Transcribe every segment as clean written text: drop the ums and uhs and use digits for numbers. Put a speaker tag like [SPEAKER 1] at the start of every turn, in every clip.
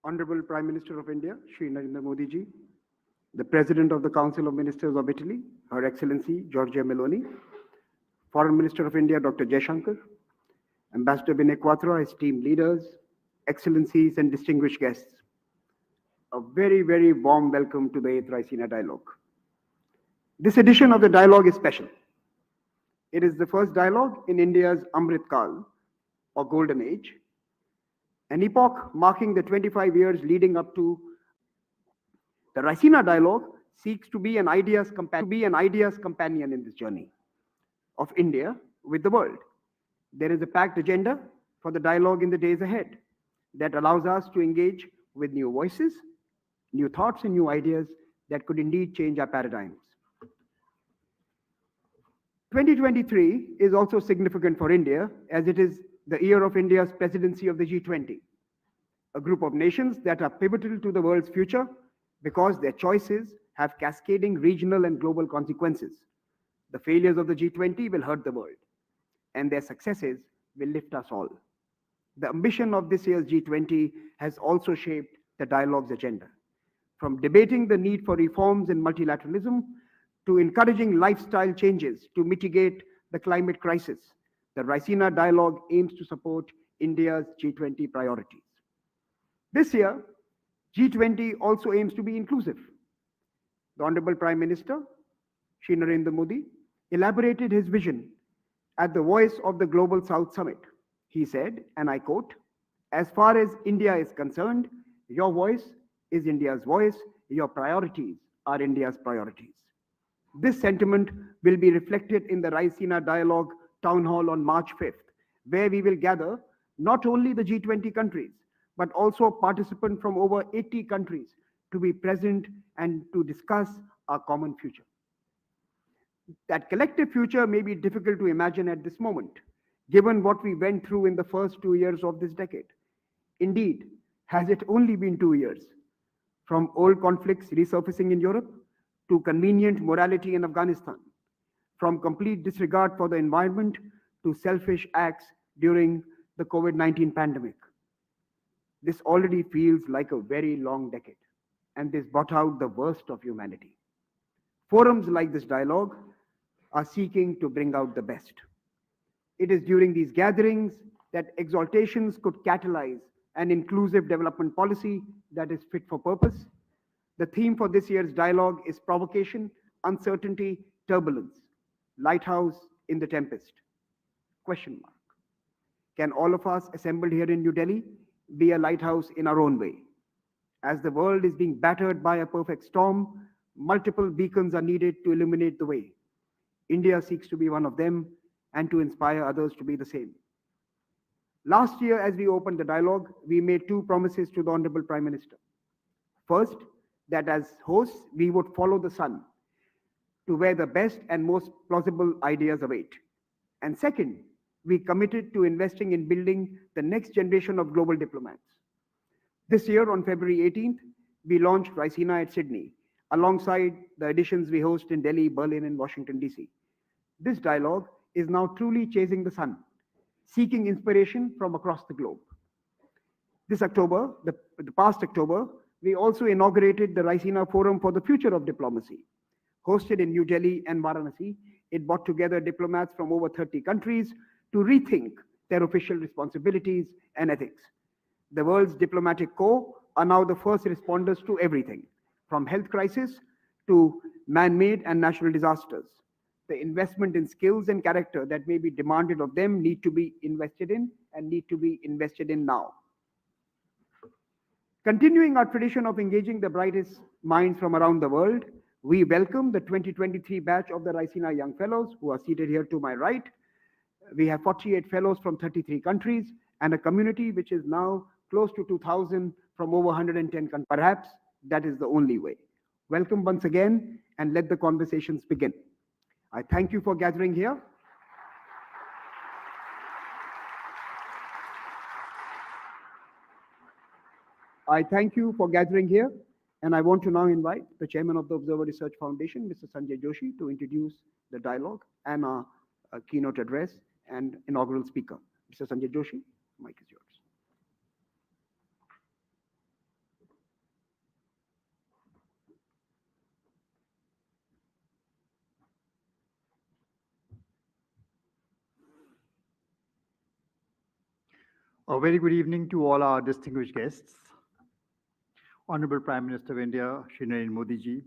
[SPEAKER 1] Honorable Prime Minister of India, Shri Narendra Modi ji, the President of the Council of Ministers of Italy, Her Excellency Giorgia Meloni, Foreign Minister of India, Dr. Jaishankar, Ambassador Vinay Quattro, esteemed leaders, excellencies and distinguished guests. A very, very warm welcome to the 8th Raisina Dialogue. This edition of the dialogue is special. It is the first dialogue in India's Amrit Kal, or Golden Age, an epoch marking the 25 years leading up to the Raisina Dialogue seeks to be an ideas companion in this journey of India with the world. There is a packed agenda for the dialogue in the days ahead that allows us to engage with new voices, new thoughts and new ideas that could indeed change our paradigms. 2023 is also significant for India as it is the year of India's presidency of the G20, a group of nations that are pivotal to the world's future because their choices have cascading regional and global consequences. The failures of the G20 will hurt the world, and their successes will lift us all. The ambition of this year's G20 has also shaped the dialogue's agenda. From debating the need for reforms in multilateralism to encouraging lifestyle changes to mitigate the climate crisis, the Raisina Dialogue aims to support India's G20 priorities. This year, G20 also aims to be inclusive. The Honorable Prime Minister, Shri Narendra Modi, elaborated his vision at the Voice of the Global South Summit. He said, and I quote, "As far as India is concerned, your voice is India's voice, your priorities are India's priorities." This sentiment will be reflected in the Raisina Dialogue Town Hall on March 5th, where we will gather not only the G20 countries, but also participants from over 80 countries to be present and to discuss our common future. That collective future may be difficult to imagine at this moment, given what we went through in the first 2 years of this decade. Indeed, has it only been 2 years? From old conflicts resurfacing in Europe to convenient morality in Afghanistan, from complete disregard for the environment to selfish acts during the COVID-19 pandemic. This already feels like a very long decade, and this brought out the worst of humanity. Forums like this dialogue are seeking to bring out the best. It is during these gatherings that exaltations could catalyze an inclusive development policy that is fit for purpose. The theme for this year's dialogue is provocation, uncertainty, turbulence. Lighthouse in the tempest? Question mark. Can all of us assembled here in New Delhi be a lighthouse in our own way? As the world is being battered by a perfect storm, multiple beacons are needed to illuminate the way. India seeks to be one of them and to inspire others to be the same. Last year, as we opened the dialogue, we made 2 promises to the Honorable Prime Minister. First, that as hosts, we would follow the sun to where the best and most plausible ideas await. And second, we committed to investing in building the next generation of global diplomats. This year, on February 18th, we launched Raisina at Sydney, alongside the editions we host in Delhi, Berlin, and Washington, D.C. This dialogue is now truly chasing the sun, seeking inspiration from across the globe. This October, the past October, we also inaugurated the Raisina Forum for the Future of Diplomacy. Hosted in New Delhi and Varanasi, it brought together diplomats from over 30 countries to rethink their official responsibilities and ethics. The world's diplomatic corps are now the first responders to everything, from health crisis to man-made and natural disasters. The investment in skills and character that may be demanded of them need to be invested in and need to be invested in now. Continuing our tradition of engaging the brightest minds from around the world, we welcome the 2023 batch of the Raisina Young Fellows who are seated here to my right. We have 48 fellows from 33 countries and a community which is now close to 2,000 from over 110 countries. Perhaps that is the only way. Welcome once again and let the conversations begin. I thank you for gathering here. And I want to now invite the chairman of the Observer Research Foundation, Mr. Sanjay Joshi, to introduce the dialogue and our keynote address and inaugural speaker. Mr. Sanjay Joshi, the mic is yours.
[SPEAKER 2] A very good evening to all our distinguished guests. Honorable Prime Minister of India, Shri Narendra Modi ji,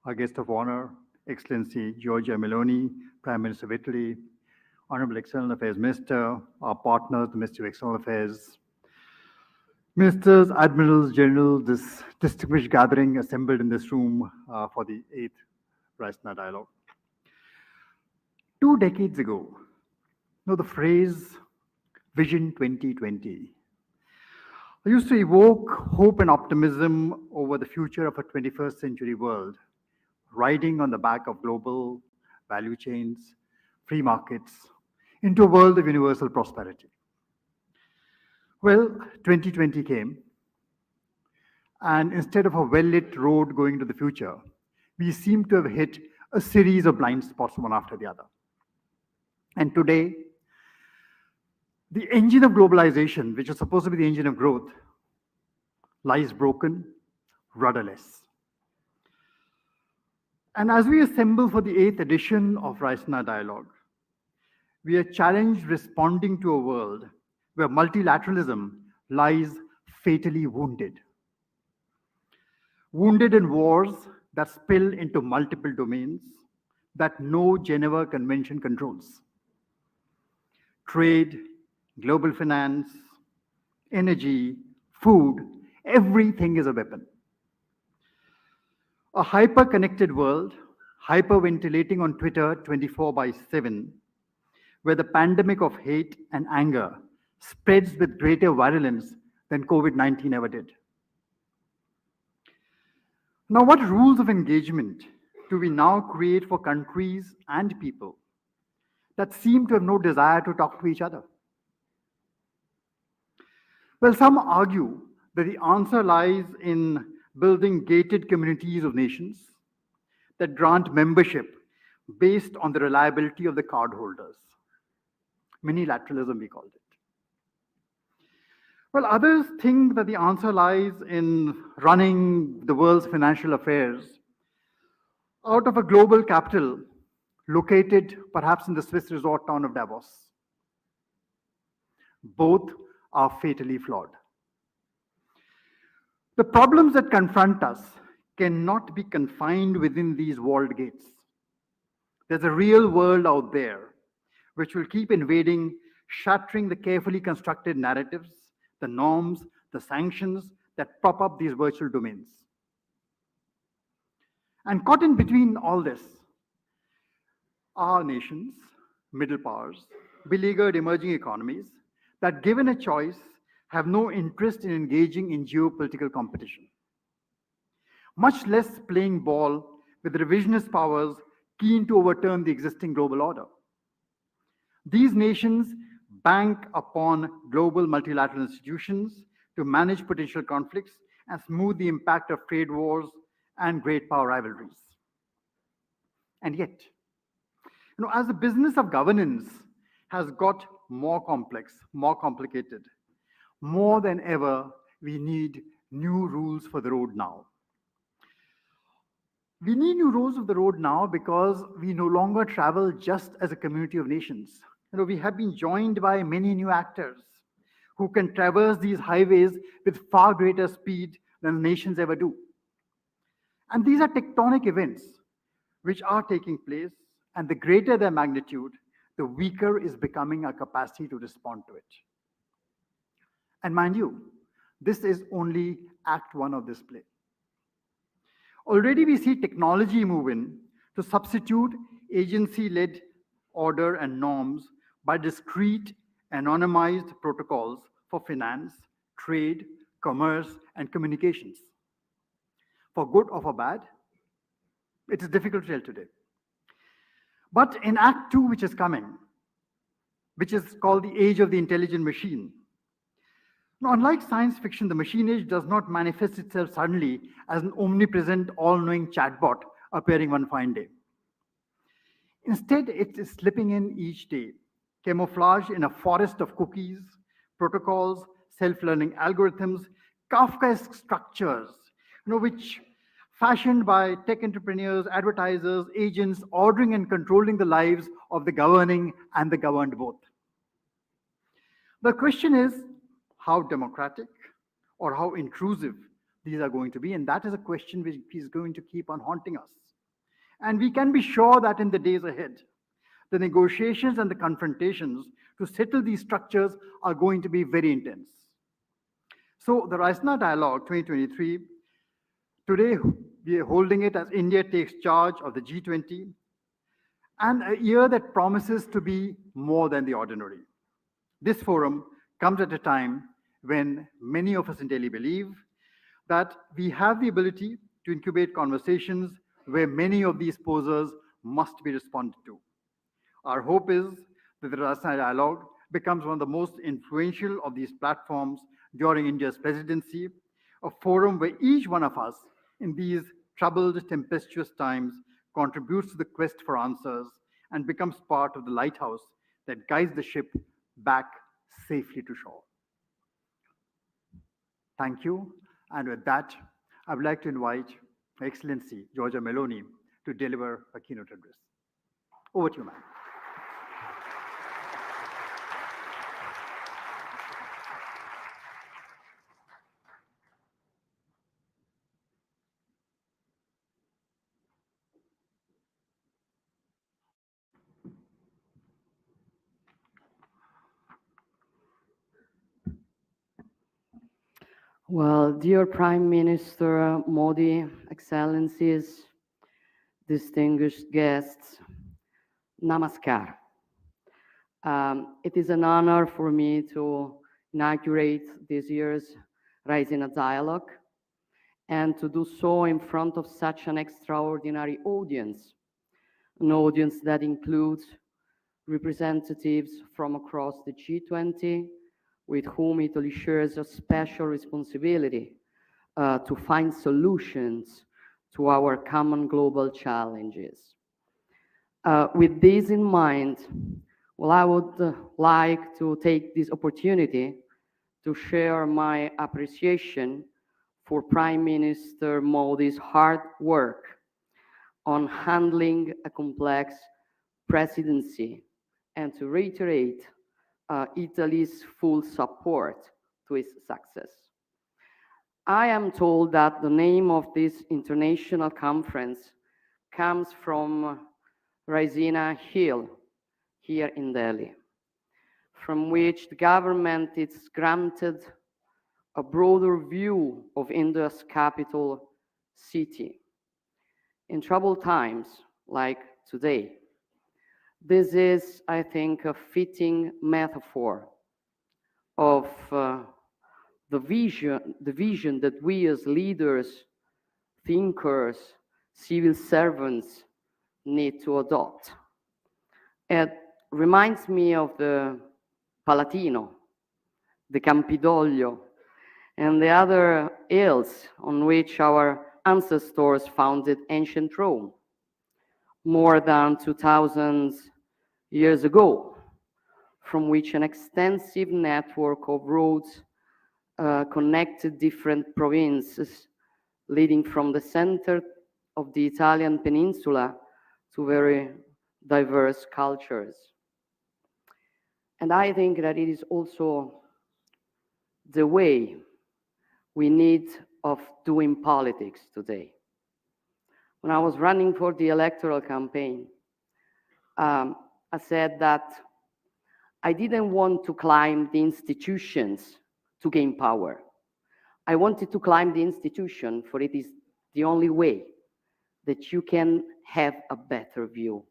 [SPEAKER 2] our guest of honor, Excellency Giorgia Meloni, Prime Minister of Italy, Honorable External Affairs Minister, our partners, the Ministry of External Affairs, Ministers, Admirals, Generals, this distinguished gathering assembled in this room for the 8th Raisina Dialogue. 2 decades ago, the phrase Vision 2020 used to evoke hope and optimism over the future of a 21st century world, riding on the back of global value chains, free markets, into a world of universal prosperity. Well, 2020 came, and instead of a well-lit road going to the future, we seem to have hit a series of blind spots one after the other. And today, the engine of globalization, which is supposed to be the engine of growth, lies broken, rudderless. And as we assemble for the 8th edition of Raisina Dialogue, we are challenged responding to a world where multilateralism lies fatally wounded. Wounded in wars that spill into multiple domains that no Geneva Convention controls. Trade, global finance, energy, food, everything is a weapon. A hyper-connected world, hyperventilating on Twitter 24/7, where the pandemic of hate and anger spreads with greater virulence than COVID-19 ever did. Now, what rules of engagement do we now create for countries and people that seem to have no desire to talk to each other? Well, some argue that the answer lies in building gated communities of nations that grant membership based on the reliability of the cardholders. Minilateralism, we called it. Well, others think that the answer lies in running the world's financial affairs out of a global capital located perhaps in the Swiss resort town of Davos. Both are fatally flawed. The problems that confront us cannot be confined within these walled gates. There's a real world out there which will keep invading, shattering the carefully constructed narratives, the norms, the sanctions that prop up these virtual domains. And caught in between all this are nations, middle powers, beleaguered emerging economies that, given a choice, have no interest in engaging in geopolitical competition, much less playing ball with revisionist powers keen to overturn the existing global order. These nations bank upon global multilateral institutions to manage potential conflicts and smooth the impact of trade wars and great power rivalries. And yet, as the business of governance has got more complex, more complicated, more than ever, we need new rules for the road now. We need new rules of the road now because we no longer travel just as a community of nations. We have been joined by many new actors who can traverse these highways with far greater speed than the nations ever do. And these are tectonic events which are taking place, and the greater their magnitude, the weaker is becoming our capacity to respond to it. And mind you, this is only Act 1 of this play. Already we see technology move in to substitute agency-led order and norms by discrete, anonymized protocols for finance, trade, commerce, and communications. For good or for bad, it is difficult to tell today. But in Act 2, which is coming, which is called the Age of the Intelligent Machine, now, unlike science fiction, the machine age does not manifest itself suddenly as an omnipresent, all-knowing chatbot appearing one fine day. Instead, it is slipping in each day, camouflaged in a forest of cookies, protocols, self-learning algorithms, Kafkaesque structures, which fashioned by tech entrepreneurs, advertisers, agents, ordering and controlling the lives of the governing and the governed both. The question is, how democratic or how intrusive these are going to be. And that is a question which is going to keep on haunting us. And we can be sure that in the days ahead, the negotiations and the confrontations to settle these structures are going to be very intense. So the Raisina Dialogue 2023, today we are holding it as India takes charge of the G20, and a year that promises to be more than the ordinary. This forum comes at a time when many of us in Delhi believe that we have the ability to incubate conversations where many of these posers must be responded to. Our hope is that the Raisina Dialogue becomes one of the most influential of these platforms during India's presidency, a forum where each one of us in these troubled, tempestuous times contributes to the quest for answers and becomes part of the lighthouse that guides the ship back safely to shore. Thank you. And with that, I would like to invite Her Excellency Giorgia Meloni to deliver a keynote address. Over to you, ma'am.
[SPEAKER 3] Well, dear Prime Minister Modi, Excellencies, distinguished guests, namaskar. It is an honor for me to inaugurate this year's Raisina Dialogue and to do so in front of such an extraordinary audience, an audience that includes representatives from across the G20, with whom Italy shares a special responsibility to find solutions to our common global challenges. With this in mind, well, I would like to take this opportunity to share my appreciation for Prime Minister Modi's hard work on handling a complex presidency and to reiterate Italy's full support to its success. I am told that the name of this international conference comes from Raisina Hill here in Delhi, from which the government is granted a broader view of India's capital city. In troubled times like today, this is, I think, a fitting metaphor of the vision that we as leaders, thinkers, civil servants need to adopt. It reminds me of the Palatino, the Campidoglio, and the other hills on which our ancestors founded ancient Rome more than 2,000 years ago, from which an extensive network of roads connected different provinces, leading from the center of the Italian peninsula to very diverse cultures. And I think that it is also the way we need of doing politics today. When I was running for the electoral campaign, I said that I didn't want to climb the institutions to gain power. I wanted to climb the institution, for it is the only way that you can have a better view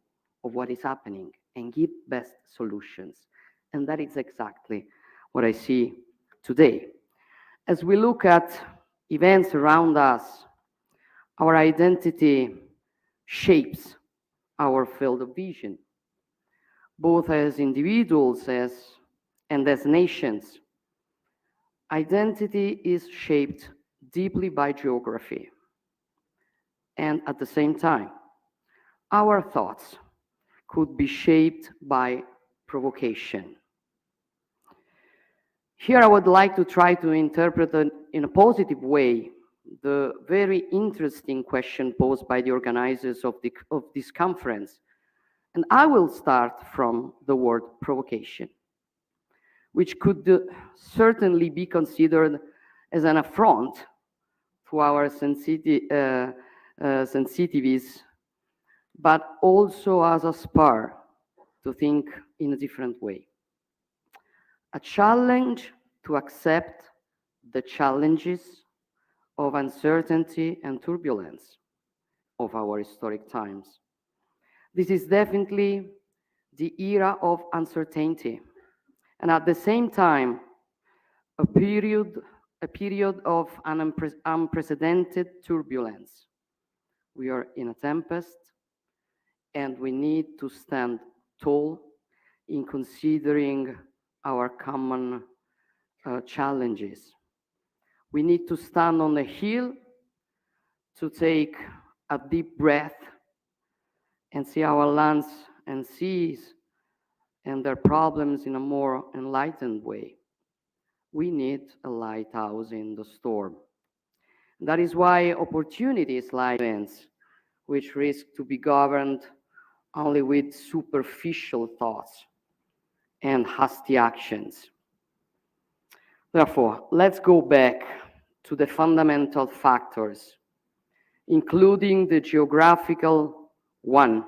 [SPEAKER 3] of what is happening and give best solutions. And that is exactly what I see today. As we look at events around us, our identity shapes our field of vision, both as individuals and as nations. Identity is shaped deeply by geography. And at the same time, our thoughts could be shaped by provocation. Here I would like to try to interpret in a positive way the very interesting question posed by the organizers of this conference. And I will start from the word provocation, which could certainly be considered as an affront to our sensitivities, but also as a spur to think in a different way. A challenge to accept the challenges of uncertainty and turbulence of our historic times. This is definitely the era of uncertainty, and at the same time, a period of an unprecedented turbulence. We are in a tempest, and we need to stand tall in considering our common challenges. We need to stand on the hill to take a deep breath and see our lands and seas and their problems in a more enlightened way. We need a lighthouse in the storm. That is why opportunities like events, which risk to be governed only with superficial thoughts and hasty actions. Therefore, let's go back to the fundamental factors, including the geographical one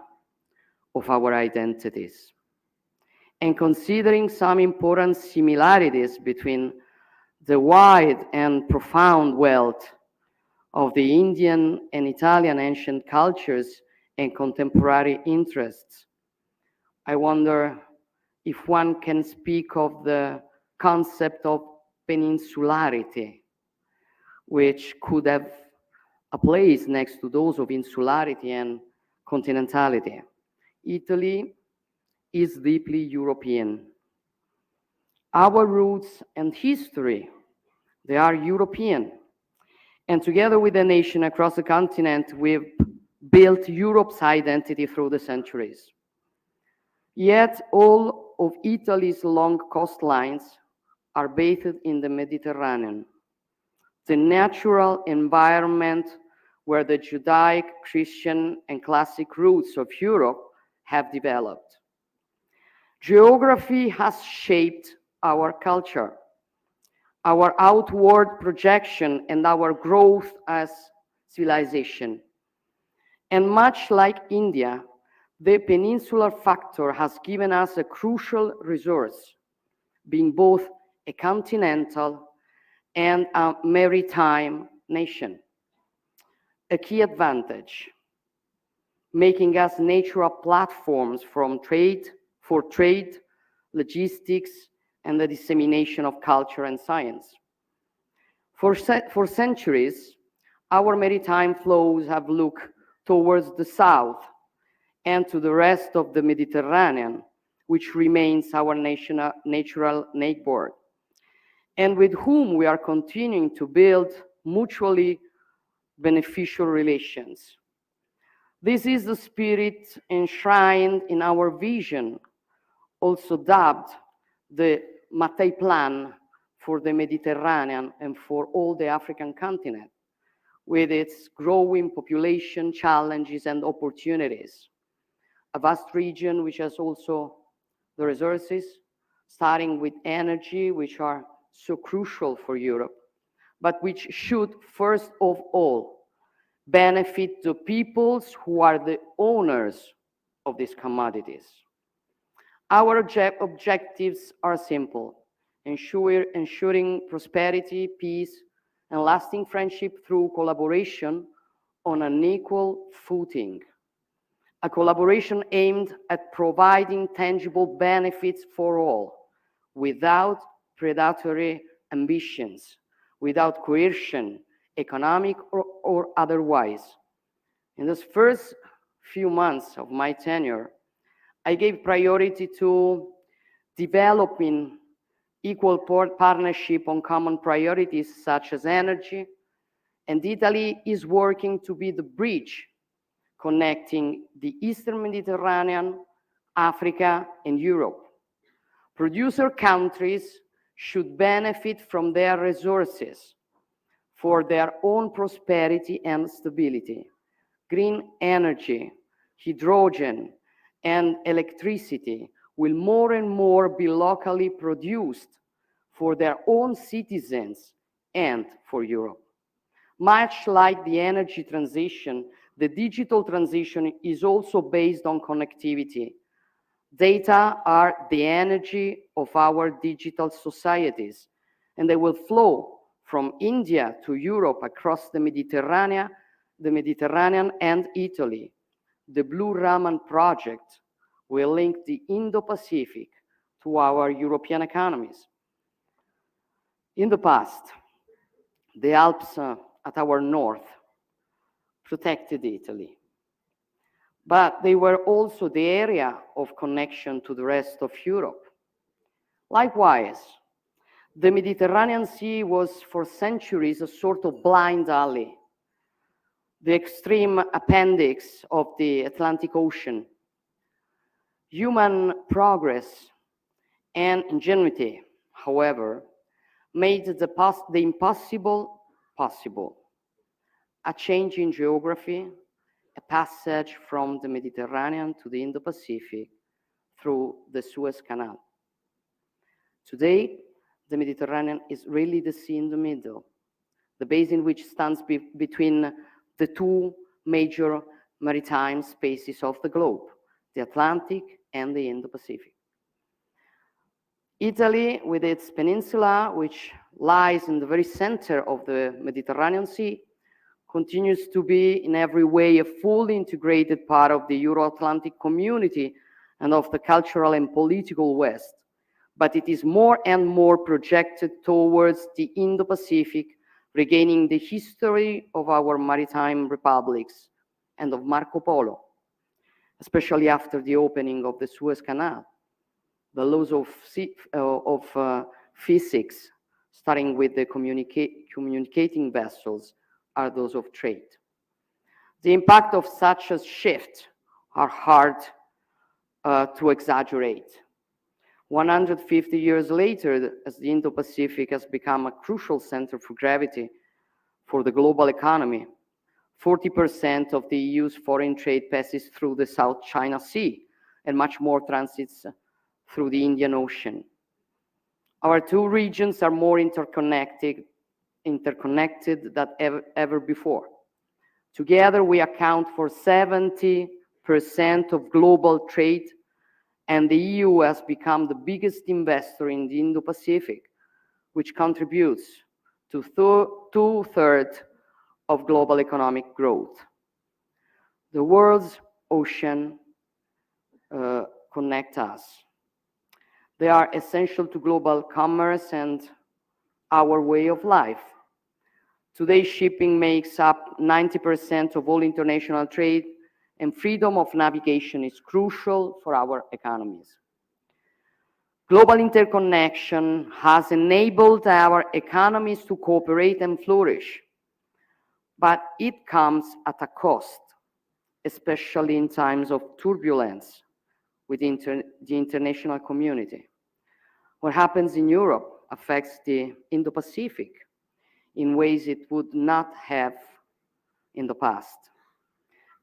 [SPEAKER 3] of our identities, and considering some important similarities between the wide and profound wealth of the Indian and Italian ancient cultures and contemporary interests. I wonder if one can speak of the concept of peninsularity, which could have a place next to those of insularity and continentality. Italy is deeply European. Our roots and history, they are European. And together with the nation across the continent, we've built Europe's identity through the centuries. Yet all of Italy's long coastlines are bathed in the Mediterranean, the natural environment where the Judaic, Christian, and classic roots of Europe have developed. Geography has shaped our culture, our outward projection, and our growth as civilization. And much like India, the peninsular factor has given us a crucial resource, being both a continental and a maritime nation. A key advantage, making us natural platforms for trade, logistics, and the dissemination of culture and science. For centuries, our maritime flows have looked towards the south and to the rest of the Mediterranean, which remains our natural neighbor, and with whom we are continuing to build mutually beneficial relations. This is the spirit enshrined in our vision, also dubbed the Mattei Plan for the Mediterranean and for all the African continent, with its growing population, challenges, and opportunities. A vast region which has also the resources, starting with energy, which are so crucial for Europe, but which should first of all benefit the peoples who are the owners of these commodities. Our objectives are simple: ensuring prosperity, peace, and lasting friendship through collaboration on an equal footing. A collaboration aimed at providing tangible benefits for all, without predatory ambitions, without coercion, economic or otherwise. In those first few months of my tenure, I gave priority to developing equal partnership on common priorities such as energy, and Italy is working to be the bridge connecting the Eastern Mediterranean, Africa, and Europe. Producer countries should benefit from their resources for their own prosperity and stability. Green energy, hydrogen, and electricity will more and more be locally produced for their own citizens and for Europe. Much like the energy transition, the digital transition is also based on connectivity. Data are the energy of our digital societies, and they will flow from India to Europe across the Mediterranean and Italy. The Blue Raman project will link the Indo-Pacific to our European economies. In the past, the Alps at our north protected Italy, but they were also the area of connection to the rest of Europe. Likewise, the Mediterranean Sea was for centuries a sort of blind alley, the extreme appendix of the Atlantic Ocean. Human progress and ingenuity, however, made the impossible possible. A change in geography, a passage from the Mediterranean to the Indo-Pacific through the Suez Canal. Today, the Mediterranean is really the sea in the middle, the basin which stands between the two major maritime spaces of the globe, the Atlantic and the Indo-Pacific. Italy, with its peninsula, which lies in the very center of the Mediterranean Sea, continues to be in every way a fully integrated part of the Euro-Atlantic community and of the cultural and political West. But it is more and more projected towards the Indo-Pacific, regaining the history of our maritime republics and of Marco Polo, especially after the opening of the Suez Canal. The laws of physics, starting with the communicating vessels, are those of trade. The impact of such a shift are hard to exaggerate. 150 years later, as the Indo-Pacific has become a crucial center for gravity for the global economy, 40% of the EU's foreign trade passes through the South China Sea, and much more transits through the Indian Ocean. Our two regions are more interconnected than ever before. Together, we account for 70% of global trade, and the EU has become the biggest investor in the Indo-Pacific, which contributes to two-thirds of global economic growth. The world's oceans connect us. They are essential to global commerce and our way of life. Today, shipping makes up 90% of all international trade, and freedom of navigation is crucial for our economies. Global interconnection has enabled our economies to cooperate and flourish, but it comes at a cost, especially in times of turbulence with the international community. What happens in Europe affects the Indo-Pacific in ways it would not have in the past.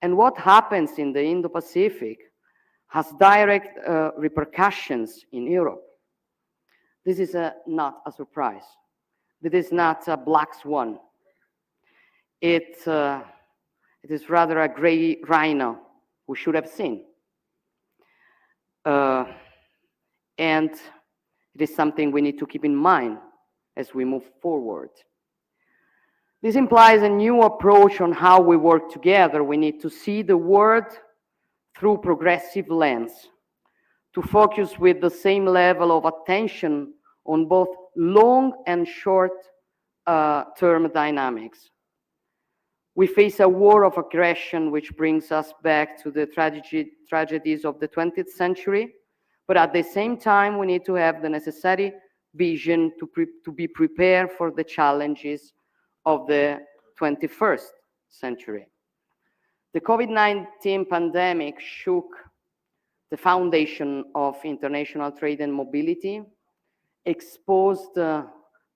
[SPEAKER 3] And what happens in the Indo-Pacific has direct repercussions in Europe. This is not a surprise. This is not a black swan. It is rather a gray rhino we should have seen. And it is something we need to keep in mind as we move forward. This implies a new approach on how we work together. We need to see the world through progressive lens, to focus with the same level of attention on both long and short-term dynamics. We face a war of aggression which brings us back to the tragedies of the 20th century, but at the same time, we need to have the necessary vision to be prepared for the challenges of the 21st century. The COVID-19 pandemic shook the foundation of international trade and mobility, exposed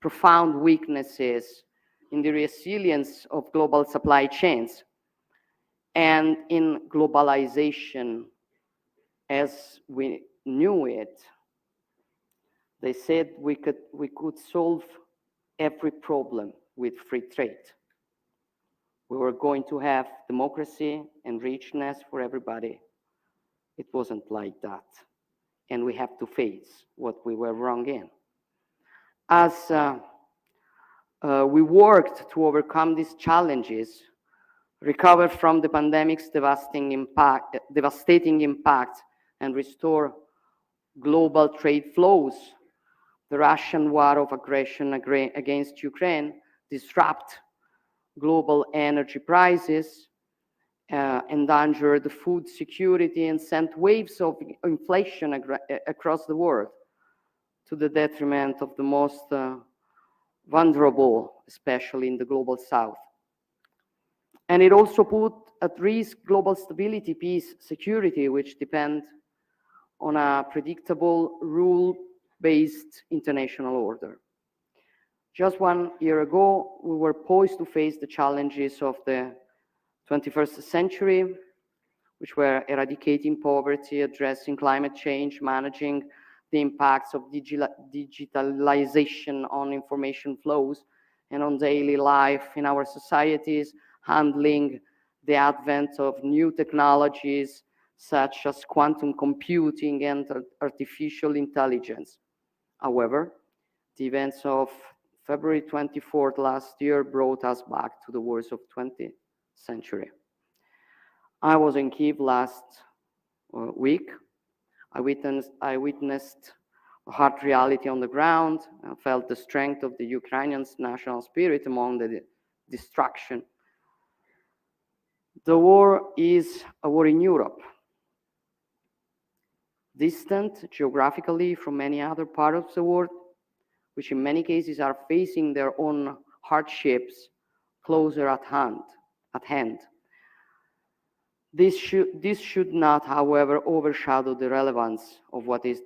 [SPEAKER 3] profound weaknesses in the resilience of global supply chains and in globalization as we knew it, they said we could solve every problem with free trade. We were going to have democracy and richness for everybody. It wasn't like that. And we have to face what we were wrong in. As we worked to overcome these challenges, recover from the pandemic's devastating impact, and restore global trade flows, the Russian war of aggression against Ukraine disrupt global energy prices, endangered food security, and sent waves of inflation across the world to the detriment of the most vulnerable, especially in the global south. And it also put at risk global stability, peace, security, which depend on a predictable, rule-based international order. Just 1 year ago, we were poised to face the challenges of the 21st century, which were eradicating poverty, addressing climate change, managing the impacts of digitalization on information flows and on daily life in our societies, handling the advent of new technologies such as quantum computing and artificial intelligence. However, the events of February 24th last year brought us back to the wars of 20th century. I was in Kyiv last week. I witnessed a hard reality on the ground and felt the strength of the Ukrainians' national spirit among the destruction. The war is a war in Europe, distant geographically from many other parts of the world, which in many cases are facing their own hardships closer at hand. This should not, however, overshadow the relevance of what is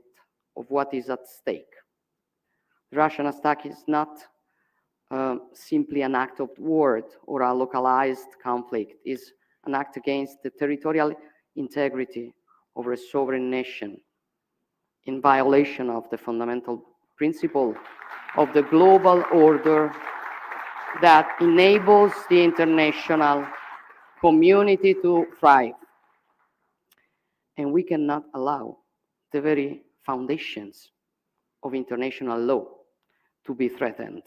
[SPEAKER 3] at stake. The Russian attack is not simply an act of war or a localized conflict. It is an act against the territorial integrity of a sovereign nation in violation of the fundamental principle of the global order that enables the international community to thrive. And we cannot allow the very foundations of international law to be threatened,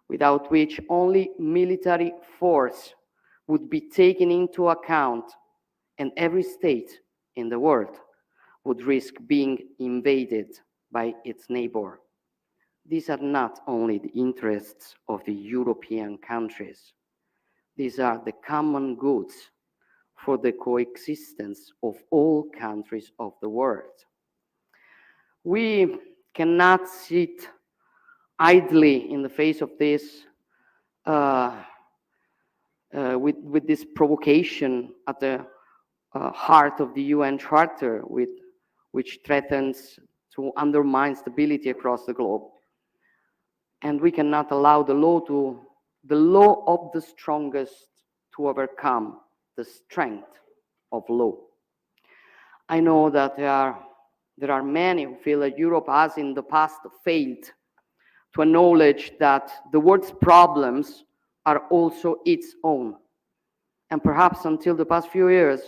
[SPEAKER 3] without which only military force would be taken into account, and every state in the world would risk being invaded by its neighbor. These are not only the interests of the European countries. These are the common goods for the coexistence of all countries of the world. We cannot sit idly in the face of this with this provocation at the heart of the UN Charter, which threatens to undermine stability across the globe. And we cannot allow the law of the strongest to overcome the strength of law. I know that there are many who feel that Europe has in the past failed to acknowledge that the world's problems are also its own. And perhaps until the past few years,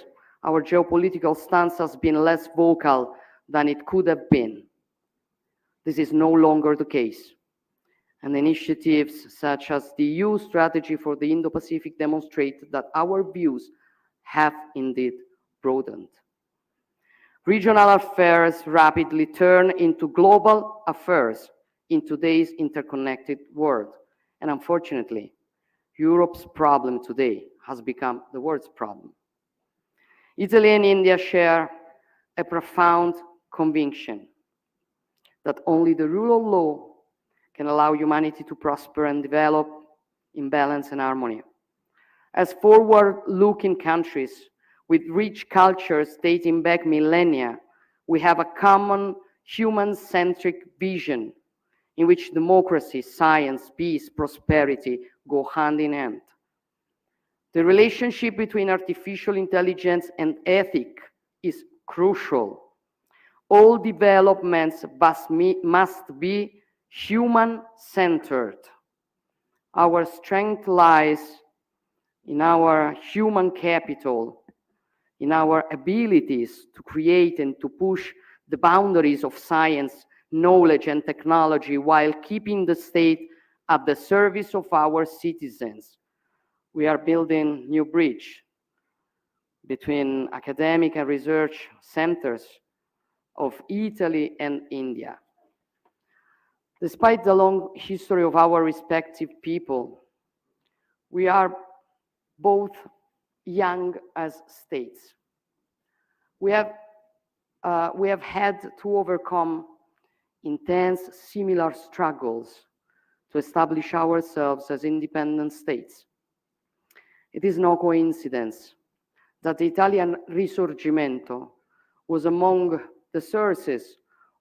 [SPEAKER 3] our geopolitical stance has been less vocal than it could have been. This is no longer the case. And initiatives such as the EU strategy for the Indo-Pacific demonstrate that our views have indeed broadened. Regional affairs rapidly turn into global affairs in today's interconnected world. And unfortunately, Europe's problem today has become the world's problem. Italy and India share a profound conviction that only the rule of law can allow humanity to prosper and develop in balance and harmony. As forward-looking countries with rich cultures dating back millennia, we have a common human-centric vision in which democracy, science, peace, prosperity go hand in hand. The relationship between artificial intelligence and ethics is crucial. All developments must be human-centered. Our strength lies in our human capital, in our abilities to create and to push the boundaries of science, knowledge, and technology while keeping the state at the service of our citizens. We are building new bridge between academic and research centers of Italy and India. Despite the long history of our respective people, we are both young as states. We have had to overcome intense similar struggles to establish ourselves as independent states. It is no coincidence that the Italian Risorgimento was among the sources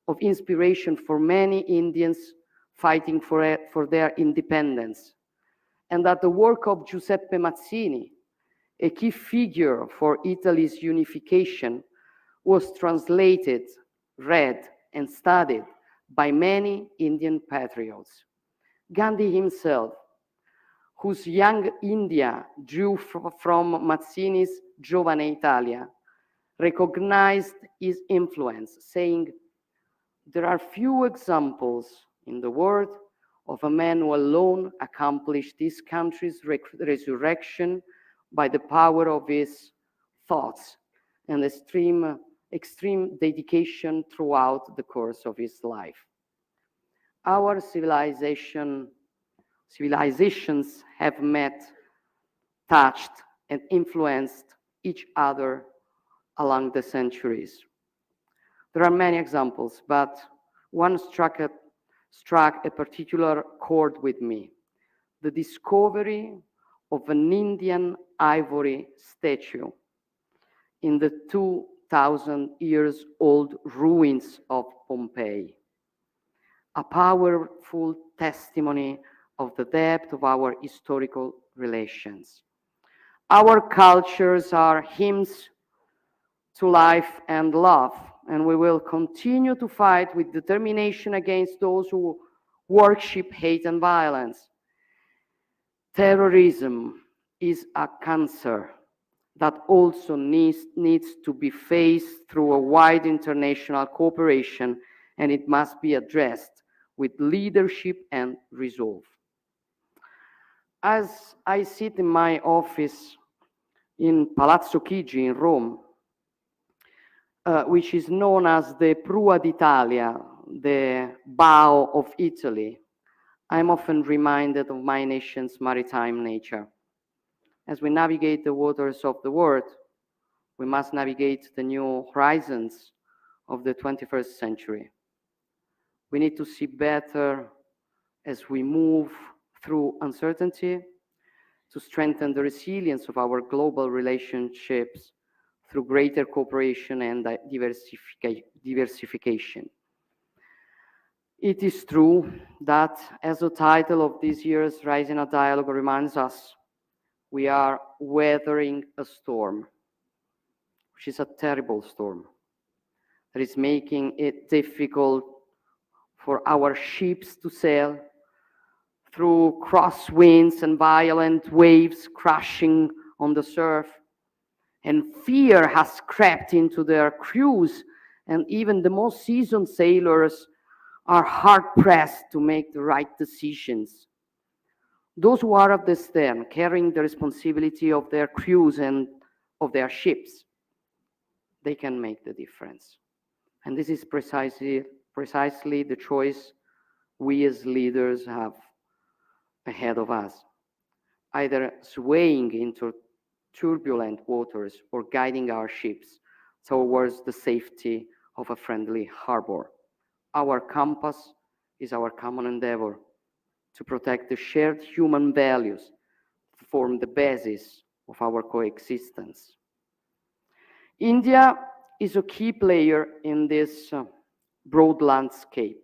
[SPEAKER 3] of inspiration for many Indians fighting for their independence, and that the work of Giuseppe Mazzini, a key figure for Italy's unification, was translated, read, and studied by many Indian patriots. Gandhi himself, whose Young India drew from Mazzini's Giovane Italia, recognized his influence, saying, "There are few examples in the world of a man who alone accomplished this country's resurrection by the power of his thoughts and extreme dedication throughout the course of his life." Our civilizations have met, touched, and influenced each other along the centuries. There are many examples, but one struck a particular chord with me: the discovery of an Indian ivory statue in the 2,000 years old ruins of Pompeii. A powerful testimony of the depth of our historical relations. Our cultures are hymns to life and love, and we will continue to fight with determination against those who worship hate and violence. Terrorism is a cancer that also needs to be faced through a wide international cooperation, and it must be addressed with leadership and resolve. As I sit in my office in Palazzo Chigi in Rome, which is known as the Prua d'Italia, the bow of Italy, I'm often reminded of my nation's maritime nature. As we navigate the waters of the world, we must navigate the new horizons of the 21st century. We need to see better as we move through uncertainty, to strengthen the resilience of our global relationships through greater cooperation and diversification. It is true that, as the title of this year's Raisina Dialogue reminds us, we are weathering a storm, which is a terrible storm, that is making it difficult for our ships to sail through crosswinds and violent waves crashing on the surf. And fear has crept into their crews, and even the most seasoned sailors are hard-pressed to make the right decisions. Those who are at the stern, carrying the responsibility of their crews and of their ships, they can make the difference. And this is precisely the choice we as leaders have ahead of us, either swaying into turbulent waters or guiding our ships towards the safety of a friendly harbor. Our compass is our common endeavor to protect the shared human values that form the basis of our coexistence. India is a key player in this broad landscape,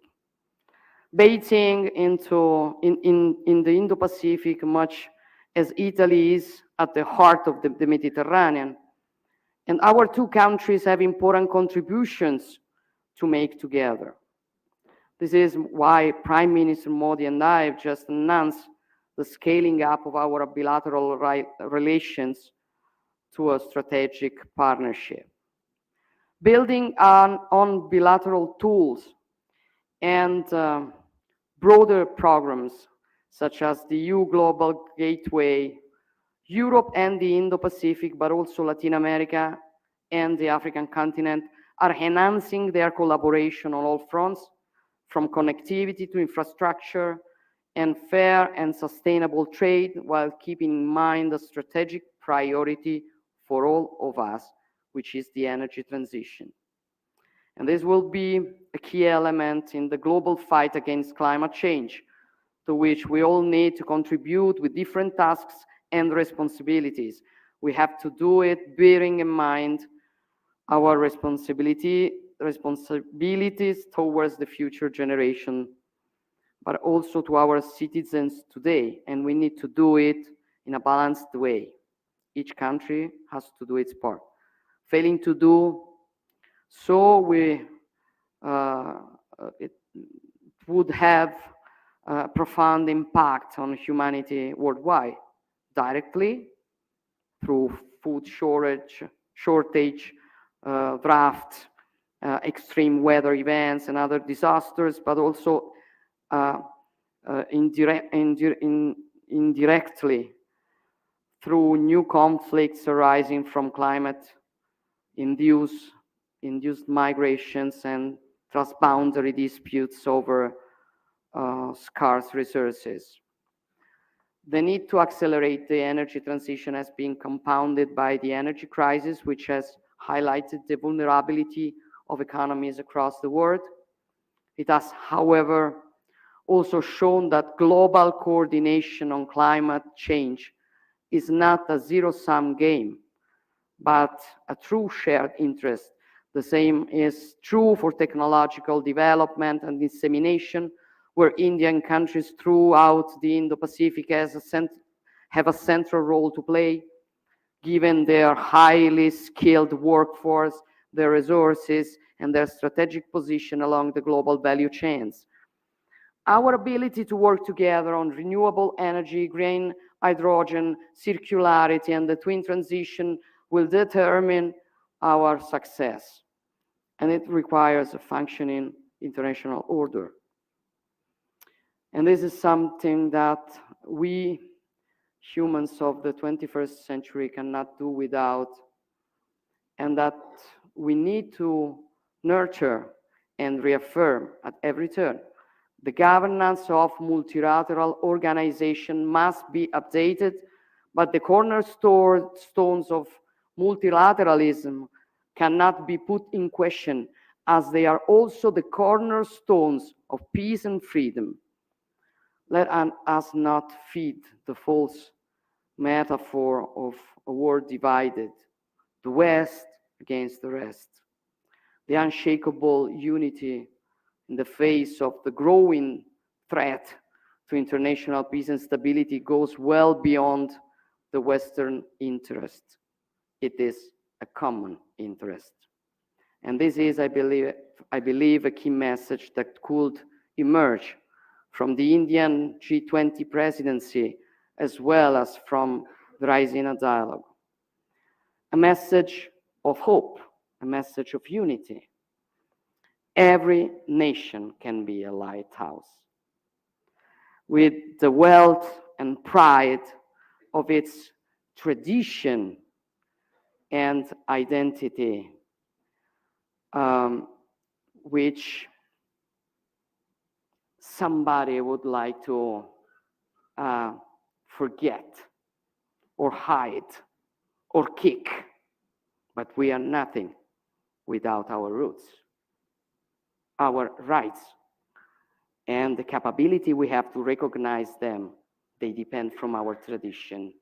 [SPEAKER 3] bathing in the Indo-Pacific much as Italy is at the heart of the Mediterranean. And our two countries have important contributions to make together. This is why Prime Minister Modi and I have just announced the scaling up of our bilateral relations to a strategic partnership. Building on bilateral tools and broader programs such as the EU Global Gateway, Europe and the Indo-Pacific, but also Latin America and the African continent are enhancing their collaboration on all fronts, from connectivity to infrastructure and fair and sustainable trade, while keeping in mind the strategic priority for all of us, which is the energy transition. And this will be a key element in the global fight against climate change, to which we all need to contribute with different tasks and responsibilities. We have to do it bearing in mind our responsibilities towards the future generation, but also to our citizens today. And we need to do it in a balanced way. Each country has to do its part. Failing to do so, it would have a profound impact on humanity worldwide, directly through food shortage, drought, extreme weather events and other disasters, but also indirectly through new conflicts arising from climate-induced migrations and transboundary disputes over scarce resources. The need to accelerate the energy transition has been compounded by the energy crisis, which has highlighted the vulnerability of economies across the world. It has, however, also shown that global coordination on climate change is not a zero-sum game, but a true shared interest. The same is true for technological development and dissemination, where Indian countries throughout the Indo-Pacific have a central role to play, given their highly skilled workforce, their resources, and their strategic position along the global value chains. Our ability to work together on renewable energy, green hydrogen, circularity, and the twin transition will determine our success. And it requires a functioning international order. And this is something that we humans of the 21st century cannot do without, and that we need to nurture and reaffirm at every turn. The governance of multilateral organization must be updated, but the cornerstones of multilateralism cannot be put in question, as they are also the cornerstones of peace and freedom. Let us not feed the false metaphor of a world divided, the West against the rest. The unshakable unity in the face of the growing threat to international peace and stability goes well beyond the Western interest. It is a common interest. And this is, I believe, a key message that could emerge from the Indian G20 presidency, as well as from the Raisina Dialogue. A message of hope, a message of unity. Every nation can be a lighthouse. With the wealth and pride of its tradition and identity, which somebody would like to forget or hide or kick, but we are nothing without our roots, our rights, and the capability we have to recognize them. They depend from our tradition.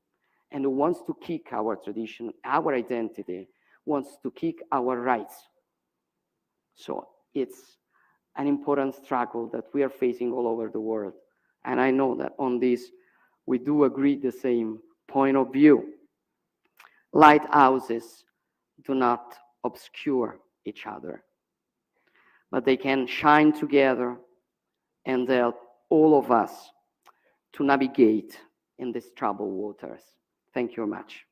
[SPEAKER 3] And who wants to kick our tradition, our identity, wants to kick our rights. So it's an important struggle that we are facing all over the world. And I know that on this, we do agree the same point of view. Lighthouses do not obscure each other. but they can shine together and help all of us to navigate in these troubled waters. Thank you very much.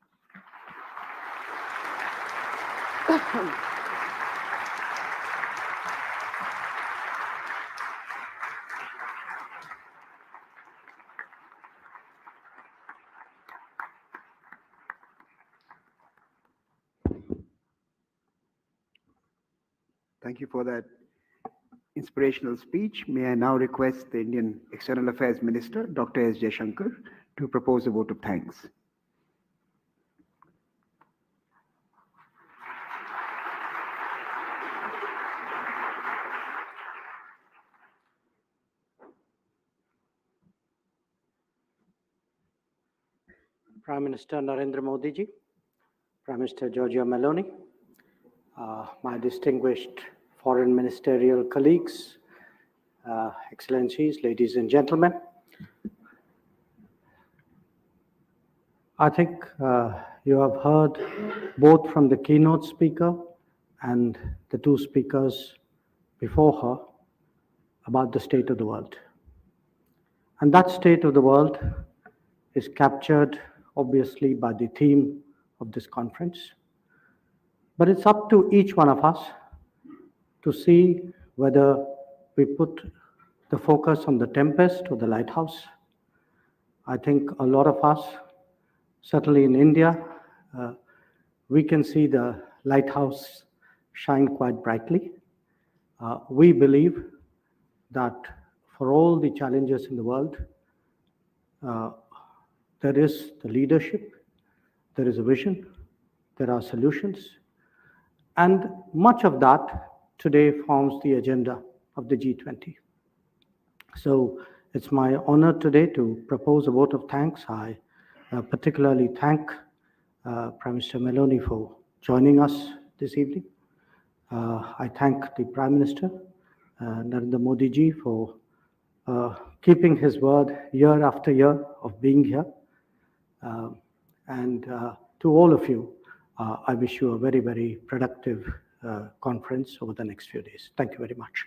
[SPEAKER 1] Thank you for that inspirational speech. May I now request the Indian External Affairs Minister, Dr. S. Jaishankar, to propose a vote of thanks.
[SPEAKER 4] Prime Minister Narendra Modi ji, Prime Minister Giorgia Meloni, my distinguished foreign ministerial colleagues, Excellencies, ladies and gentlemen. I think you have heard both from the keynote speaker and the two speakers before her about the state of the world. And that state of the world is captured obviously by the theme of this conference. But it's up to each one of us to see whether we put the focus on the tempest or the lighthouse. I think a lot of us, certainly in India, we can see the lighthouse shine quite brightly. We believe that for all the challenges in the world, there is the leadership, there is a vision, there are solutions, and much of that today forms the agenda of the G20. So it's my honor today to propose a vote of thanks. I particularly thank Prime Minister Meloni for joining us this evening. I thank the Prime Minister, Narendra Modi ji, for keeping his word year after year of being here. And to all of you, I wish you a very, very productive conference over the next few days. Thank you very much.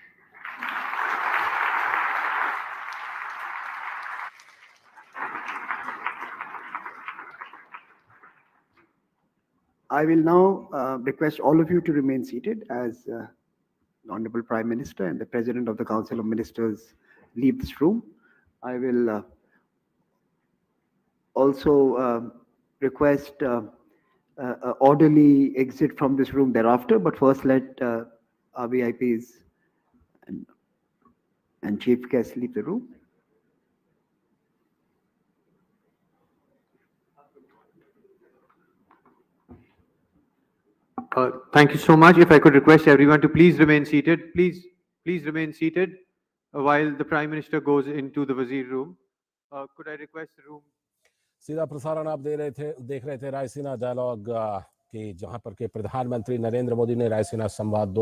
[SPEAKER 1] I will now request all of you to remain seated as the Honorable Prime Minister and the President of the Council of Ministers leave this room. I will also request an orderly exit from this room thereafter, but first let our VIPs and chief guests leave the room.
[SPEAKER 5] Thank you so much. If I could request everyone to please remain seated. Please remain seated while the Prime Minister goes into the Wazir room. Could I request the room?
[SPEAKER 6] सीधा प्रसारण आप देख रहे थे Raisina dialogue की, जहां पर के प्रधानमंत्री नरेंद्र मोदी ने रायसीना संवाद 2